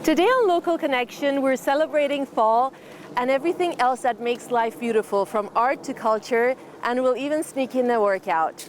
Today on Local Connection, we're celebrating fall and everything else that makes life beautiful, from art to culture, and we'll even sneak in a workout.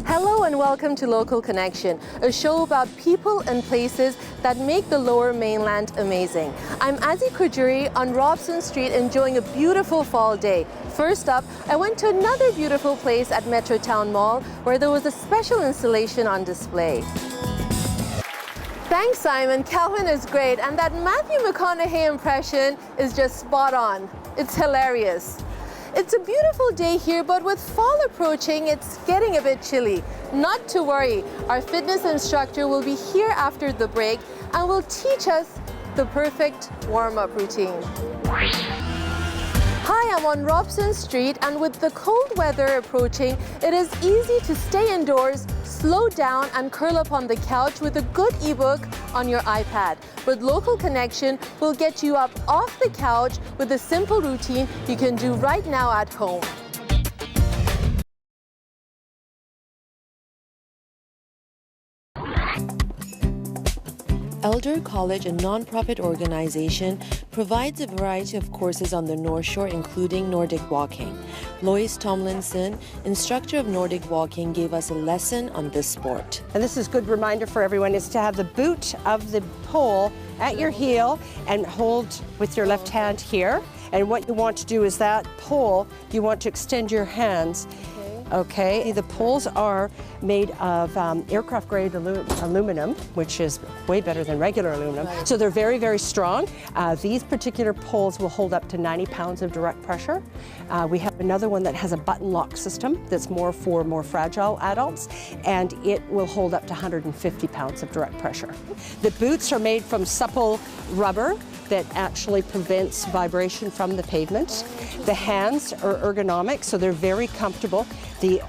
Hello and welcome to Local Connection, a show about people and places that make the Lower Mainland amazing. I'm Azi Kujuri on Robson Street enjoying a beautiful fall day. First up, I went to another beautiful place at Metrotown Mall where there was a special installation on display. Thanks, Simon. Calvin is great, and that Matthew McConaughey impression is just spot on. It's hilarious. It's a beautiful day here, but with fall approaching, it's getting a bit chilly. Not to worry, our fitness instructor will be here after the break and will teach us the perfect warm-up routine. Hi, I'm on Robson Street, and with the cold weather approaching, it is easy to stay indoors, slow down, and curl up on the couch with a good ebook on your iPad. But Local Connection will get you up off the couch with a simple routine you can do right now at home. Elder College, a non-profit organization, provides a variety of courses on the North Shore, including Nordic walking. Lois Tomlinson, instructor of Nordic walking, gave us a lesson on this sport. And this is a good reminder for everyone, is to have the boot of the pole at your heel and hold with your left hand here. And what you want to do is that pole, you want to extend your hands. Okay, the poles are made of aircraft grade aluminum, which is way better than regular aluminum. Right. So they're very, very strong. These particular poles will hold up to 90 pounds of direct pressure. We have another one that has a button lock system that's more for more fragile adults, and it will hold up to 150 pounds of direct pressure. The boots are made from supple rubber that actually prevents vibration from the pavement. The hands are ergonomic, so they're very comfortable. The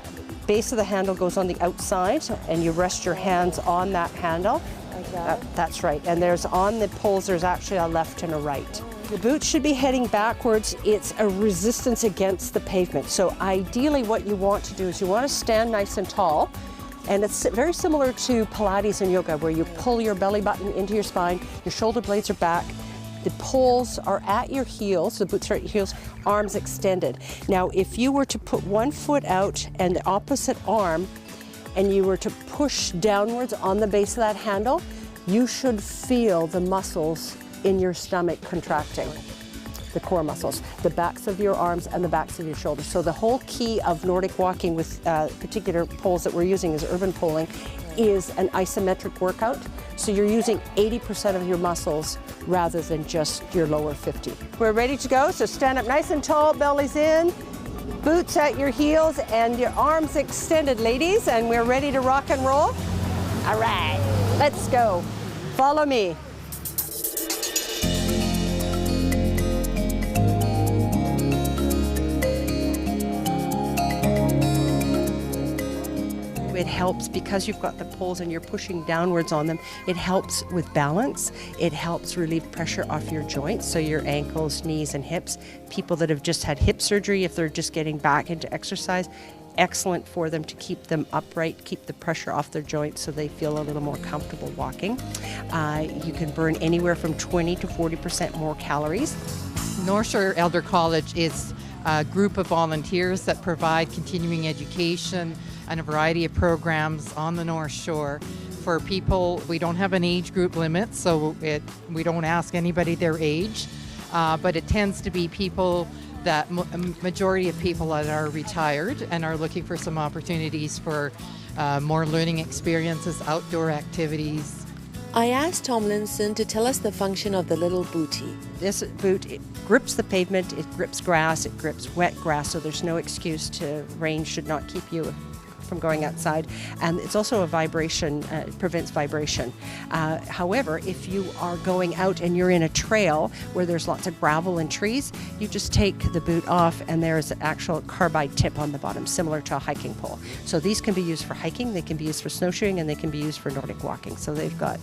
base of the handle goes on the outside, and you rest your hands on that handle. Like that? That's right. And there's on the poles, there's actually a left and a right. The boot should be heading backwards. It's a resistance against the pavement. So ideally what you want to do is you want to stand nice and tall. And it's very similar to Pilates and yoga, where you pull your belly button into your spine, your shoulder blades are back. The poles are at your heels, the boots are at your heels, arms extended. Now, if you were to put one foot out and the opposite arm, and you were to push downwards on the base of that handle, you should feel the muscles in your stomach contracting, the core muscles, the backs of your arms and the backs of your shoulders. So the whole key of Nordic walking with particular poles that we're using is urban poling is an isometric workout. So you're using 80% of your muscles rather than just your lower 50. We're ready to go, so stand up nice and tall, bellies in, boots at your heels and your arms extended, ladies, and we're ready to rock and roll. All right, let's go. Follow me. It helps because you've got the poles and you're pushing downwards on them. It helps with balance. It helps relieve pressure off your joints, so your ankles, knees, and hips. People that have just had hip surgery, if they're just getting back into exercise, excellent for them to keep them upright, keep the pressure off their joints so they feel a little more comfortable walking. You can burn anywhere from 20 to 40% more calories. North Shore Elder College is a group of volunteers that provide continuing education and a variety of programs on the North Shore for people. We don't have an age group limit, so we don't ask anybody their age, but it tends to be people that, majority of people that are retired and are looking for some opportunities for more learning experiences, outdoor activities. I asked Tomlinson to tell us the function of the little bootie. This boot, it grips the pavement, it grips grass, it grips wet grass, so there's no excuse to rain should not keep you from going outside. And it's also a vibration, it prevents vibration. However, if you are going out and you're in a trail where there's lots of gravel and trees, you just take the boot off and there's an actual carbide tip on the bottom, similar to a hiking pole. So these can be used for hiking, they can be used for snowshoeing, and they can be used for Nordic walking. So they've got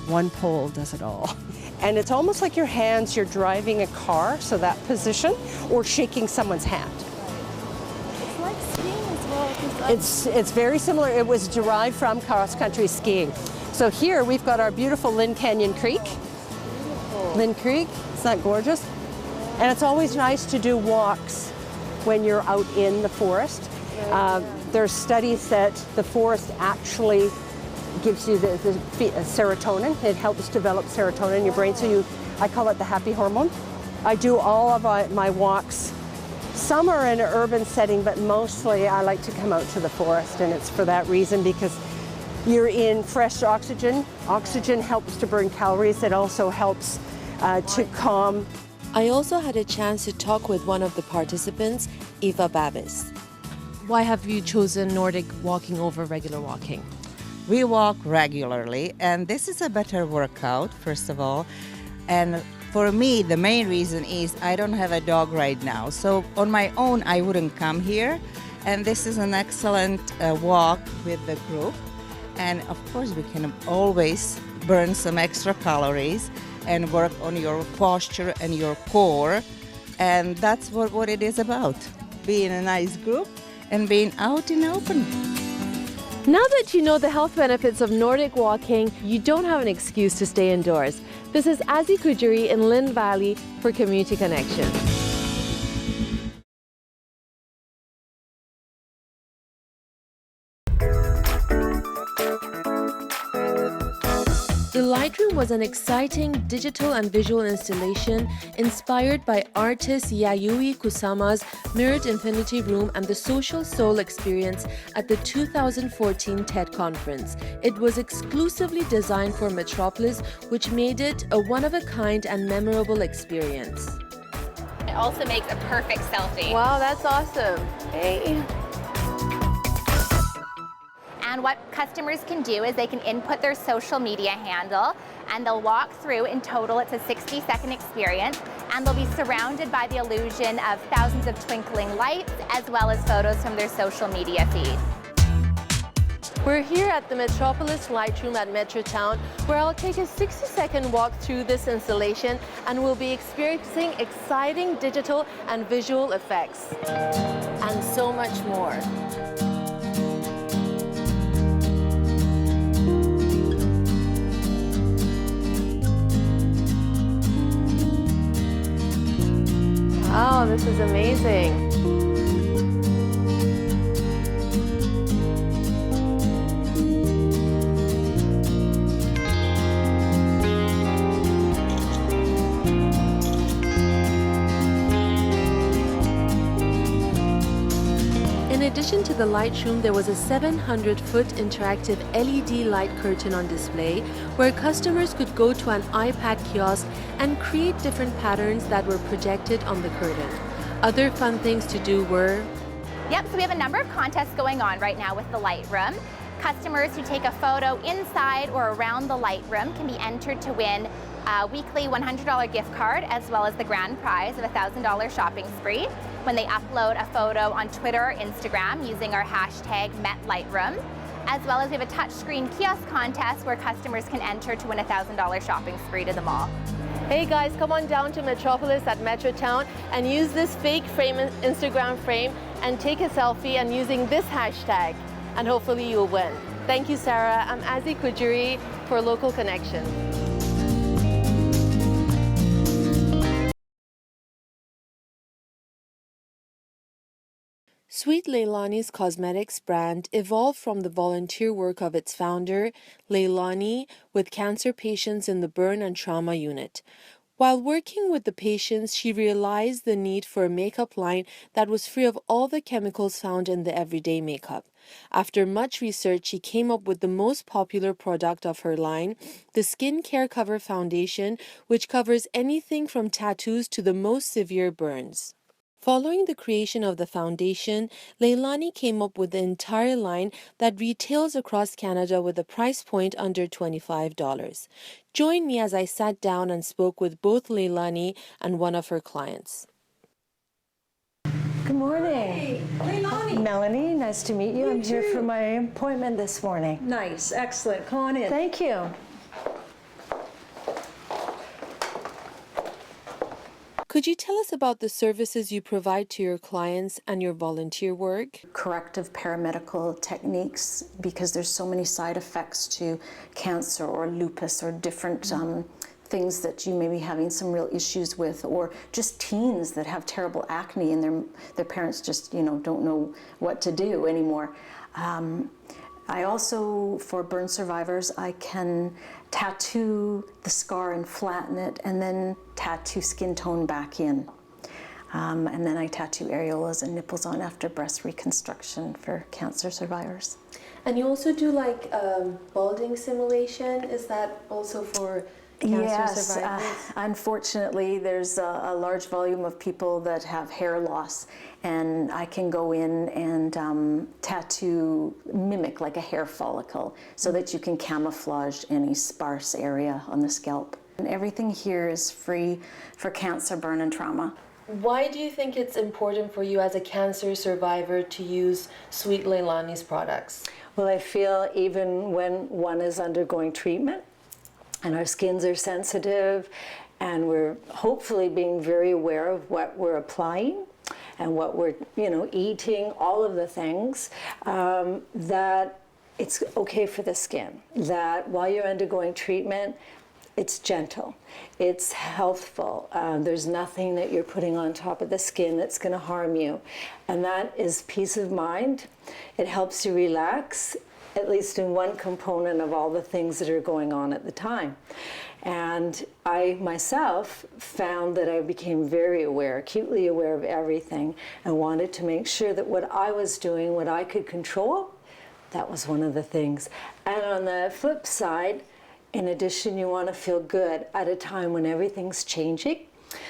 one pole does it all. And it's almost like your hands, you're driving a car, so that position, or shaking someone's hand. It's like skiing as well. It's very similar. It was derived from cross-country skiing. So here we've got our beautiful Lynn Canyon Creek. Lynn Creek, isn't that gorgeous? And it's always nice to do walks when you're out in the forest. There's studies that the forest actually gives you the serotonin. It helps develop serotonin in your brain, so I call it the happy hormone. I do all of my walks. Some are in an urban setting, but mostly I like to come out to the forest, and it's for that reason, because you're in fresh oxygen. Oxygen helps to burn calories. It also helps to calm. I also had a chance to talk with one of the participants, Eva Babis. Why have you chosen Nordic walking over regular walking? We walk regularly, and this is a better workout, first of all. And for me, the main reason is I don't have a dog right now. So on my own, I wouldn't come here. And this is an excellent walk with the group. And of course, we can always burn some extra calories and work on your posture and your core. And that's what it is about, being a nice group and being out in the open. Now that you know the health benefits of Nordic walking, you don't have an excuse to stay indoors. This is Azzy Kujuri in Lynn Valley for Community Connection. The Lightroom was an exciting digital and visual installation inspired by artist Yayoi Kusama's Mirrored Infinity Room and the Social Soul experience at the 2014 TED Conference. It was exclusively designed for Metropolis, which made it a one-of-a-kind and memorable experience. It also makes a perfect selfie. Wow, that's awesome. Hey. And what customers can do is they can input their social media handle, and they'll walk through. In total, it's a 60-second experience, and they'll be surrounded by the illusion of thousands of twinkling lights, as well as photos from their social media feed. We're here at the Metropolis Lightroom at Metrotown, where I'll take a 60-second walk through this installation, and we'll be experiencing exciting digital and visual effects, and so much more. Wow, this is amazing. In addition to the Lightroom, there was a 700-foot interactive LED light curtain on display where customers could go to an iPad kiosk and create different patterns that were projected on the curtain. Other fun things to do were... Yep, so we have a number of contests going on right now with the Lightroom. Customers who take a photo inside or around the Lightroom can be entered to win a weekly $100 gift card, as well as the grand prize of a $1,000 shopping spree when they upload a photo on Twitter or Instagram using our hashtag #MetLightroom. As well as we have a touchscreen kiosk contest where customers can enter to win a $1,000 shopping spree to the mall. Hey guys, come on down to Metropolis at Metrotown and use this fake frame, Instagram frame, and take a selfie and using this hashtag, and hopefully you'll win. Thank you, Sarah. I'm Azzy Kujuri for Local Connection. Sweet Leilani's cosmetics brand evolved from the volunteer work of its founder, Leilani, with cancer patients in the burn and trauma unit. While working with the patients, she realized the need for a makeup line that was free of all the chemicals found in the everyday makeup. After much research, she came up with the most popular product of her line, the Skin Care Cover Foundation, which covers anything from tattoos to the most severe burns. Following the creation of the foundation, Leilani came up with the entire line that retails across Canada with a price point under $25. Join me as I sat down and spoke with both Leilani and one of her clients. Good morning. Leilani. Melanie, nice to meet you. I'm here for my appointment this morning. Nice, excellent. Come on in. Thank you. Could you tell us about the services you provide to your clients and your volunteer work? Corrective paramedical techniques, because there's so many side effects to cancer or lupus or different things that you may be having some real issues with, or just teens that have terrible acne and their parents just don't know what to do anymore. I also, for burn survivors, I can tattoo the scar and flatten it, and then tattoo skin tone back in. And then I tattoo areolas and nipples on after breast reconstruction for cancer survivors. And you also do like balding simulation. Is that also for cancer survivors? Unfortunately, there's a large volume of people that have hair loss, and I can go in and mimic like a hair follicle so that you can camouflage any sparse area on the scalp. And everything here is free for cancer, burn, and trauma. Why do you think it's important for you as a cancer survivor to use Sweet Leilani's products? Well, I feel even when one is undergoing treatment and our skins are sensitive and we're hopefully being very aware of what we're applying and what we're eating, all of the things, that it's okay for the skin, that while you're undergoing treatment, it's gentle, it's healthful. There's nothing that you're putting on top of the skin that's going to harm you. And that is peace of mind. It helps you relax, at least in one component of all the things that are going on at the time. And I myself found that I became very aware, acutely aware of everything, and wanted to make sure that what I was doing, what I could control, that was one of the things. And on the flip side, in addition, you want to feel good at a time when everything's changing.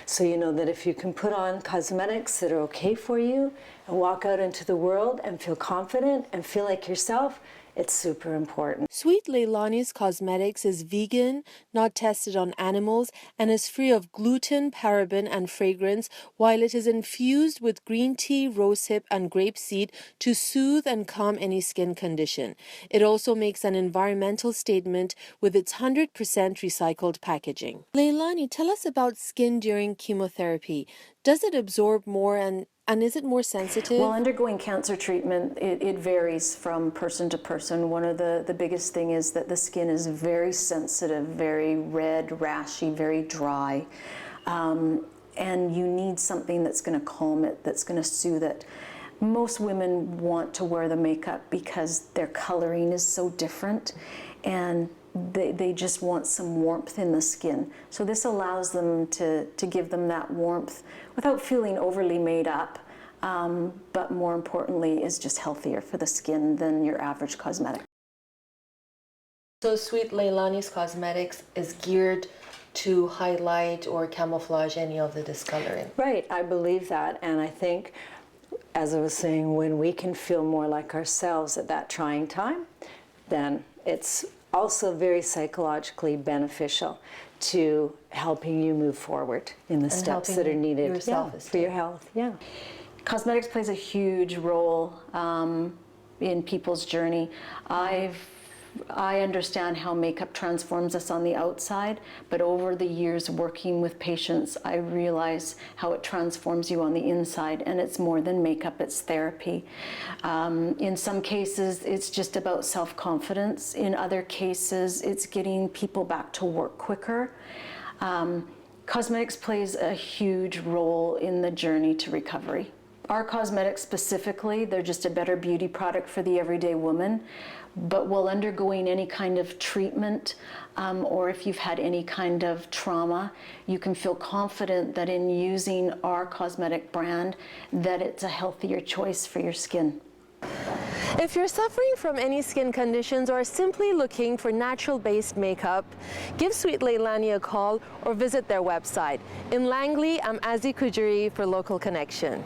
So you know that if you can put on cosmetics that are okay for you and walk out into the world and feel confident and feel like yourself, it's super important. Sweet Leilani's Cosmetics is vegan, not tested on animals, and is free of gluten, paraben, and fragrance, while it is infused with green tea, rosehip, and grapeseed to soothe and calm any skin condition. It also makes an environmental statement with its 100% recycled packaging. Leilani, tell us about skin during chemotherapy. Does it absorb more and is it more sensitive? Well, undergoing cancer treatment, it varies from person to person. One of the biggest thing is that the skin is very sensitive, very red, rashy, very dry. And you need something that's going to calm it, that's going to soothe it. Most women want to wear the makeup because their coloring is so different, and they just want some warmth in the skin. So this allows them to give them that warmth without feeling overly made up, but more importantly is just healthier for the skin than your average cosmetic. So Sweet Leilani's Cosmetics is geared to highlight or camouflage any of the discoloring. Right, I believe that, and I think, as I was saying, when we can feel more like ourselves at that trying time, then it's also very psychologically beneficial to helping you move forward in the steps that are needed for your health. Yeah. Cosmetics plays a huge role in people's journey. I understand how makeup transforms us on the outside, but over the years working with patients, I realize how it transforms you on the inside, and it's more than makeup, it's therapy. In some cases, it's just about self-confidence. In other cases, it's getting people back to work quicker. Cosmetics plays a huge role in the journey to recovery. Our cosmetics specifically, they're just a better beauty product for the everyday woman. But while undergoing any kind of treatment, or if you've had any kind of trauma, you can feel confident that in using our cosmetic brand, that it's a healthier choice for your skin. If you're suffering from any skin conditions or simply looking for natural-based makeup, give Sweet Leilani a call or visit their website. In Langley, I'm Azzy Kujuri for Local Connection.